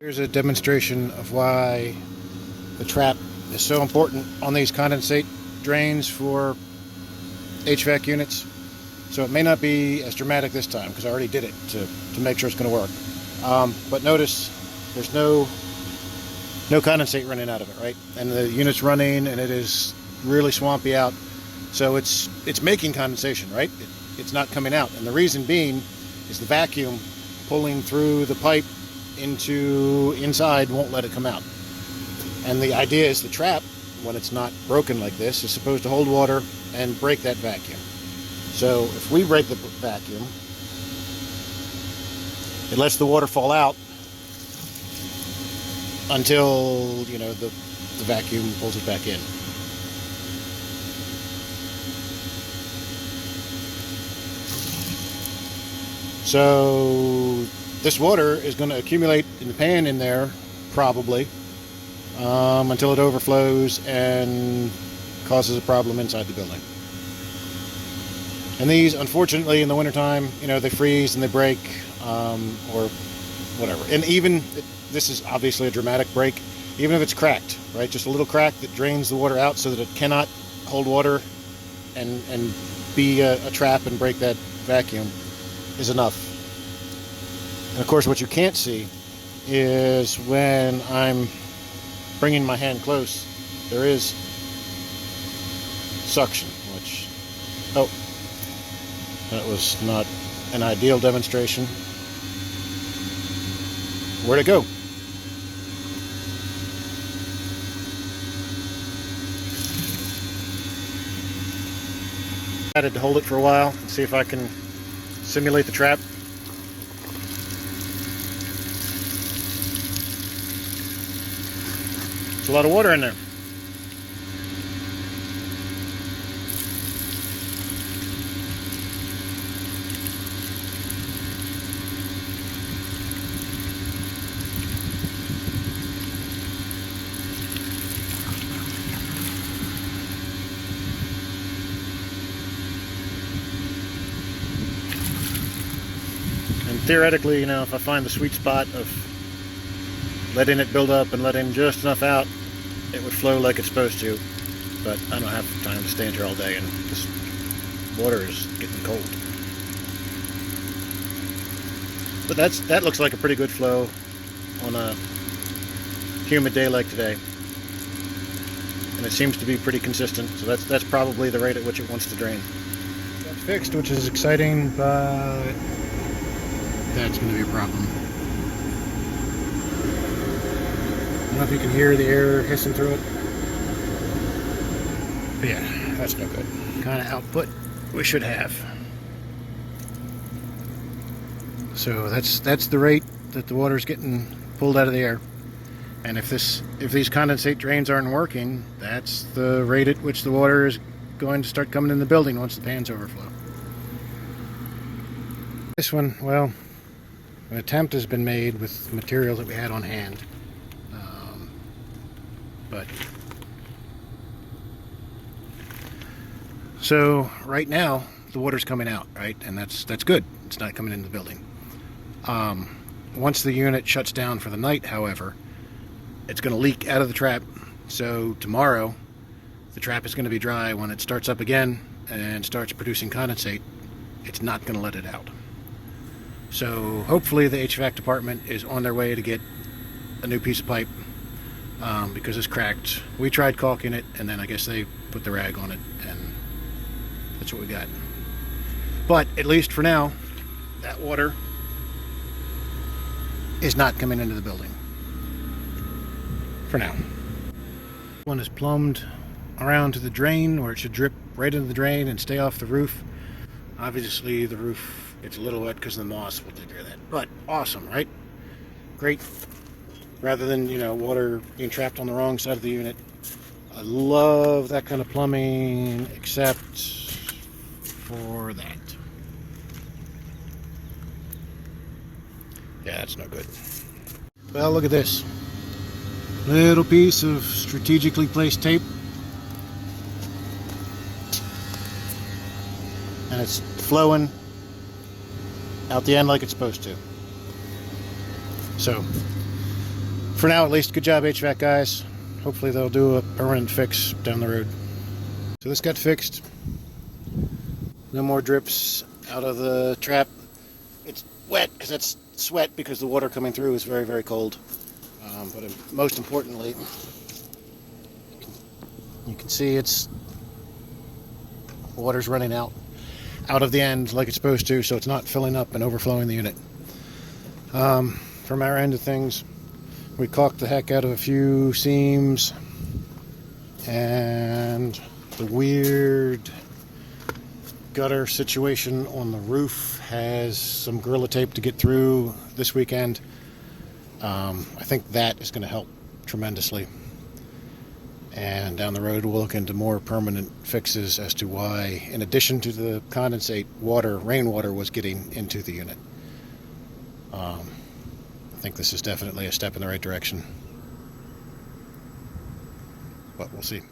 Here's a demonstration of why the trap is so important on these condensate drains for HVAC units. So it may not be as dramatic this time because I already did it to make sure it's going to work. But notice there's no condensate running out of it, right? And the unit's running and it is really swampy out. So it's making condensation, right? It's not coming out. And the reason being is the vacuum pulling through the pipe inside won't let it come out. And the idea is the trap, when it's not broken like this, is supposed to hold water and break that vacuum. So if we break the vacuum, it lets the water fall out until, you know, the vacuum pulls it back in. So this water is going to accumulate in the pan in there, probably, until it overflows and causes a problem inside the building. And these, unfortunately, in the wintertime, you know, they freeze and they break, or whatever. And even, this is obviously a dramatic break, even if it's cracked, right? Just a little crack that drains the water out so that it cannot hold water and be a trap and break that vacuum is enough. And of course, what you can't see is when I'm bringing my hand close, there is suction, which, oh, that was not an ideal demonstration. Where'd it go? I had to hold it for a while and see if I can simulate the trap. There's a lot of water in there. And theoretically, you know, if I find the sweet spot of letting it build up and letting just enough out, it would flow like it's supposed to. But I don't have time to stand here all day, and this water is getting cold. But that looks like a pretty good flow on a humid day like today. And it seems to be pretty consistent, so that's probably the rate at which it wants to drain. That's fixed, which is exciting, but that's going to be a problem. I don't know if you can hear the air hissing through it. But yeah, that's no good. Kind of output we should have. So that's the rate that the water's getting pulled out of the air. And if these condensate drains aren't working, that's the rate at which the water is going to start coming in the building once the pans overflow. This one, well, an attempt has been made with material that we had on hand. But so right now the water's coming out, right? And that's good. It's not coming into the building. Once the unit shuts down for the night, however, it's going to leak out of the trap. So tomorrow the trap is going to be dry. When it starts up again and starts producing condensate, it's not going to let it out. So hopefully the HVAC department is on their way to get a new piece of pipe. Because it's cracked. We tried caulking it, and then I guess they put the rag on it, and that's what we got. But at least for now, that water is not coming into the building. For now. One is plumbed around to the drain, where it should drip right into the drain and stay off the roof. Obviously, the roof gets a little wet because the moss will take care of that. But awesome, right? Great. Rather than, you know, water being trapped on the wrong side of the unit. I love that kind of plumbing, except for that. Yeah, that's no good. Well, look at this. Little piece of strategically placed tape. And it's flowing out the end like it's supposed to. So For now, at least, good job, HVAC guys. Hopefully they'll do a permanent fix down the road. So this got fixed. No more drips out of the trap. It's wet because that's sweat because the water coming through is very, very cold. But most importantly, you can see it's water's running out of the end like it's supposed to, so it's not filling up and overflowing the unit. From our end of things, we caulked the heck out of a few seams, and the weird gutter situation on the roof has some Gorilla Tape to get through this weekend. I think that is going to help tremendously. And down the road, we'll look into more permanent fixes as to why, in addition to the condensate water, rainwater was getting into the unit. I think this is definitely a step in the right direction, but we'll see.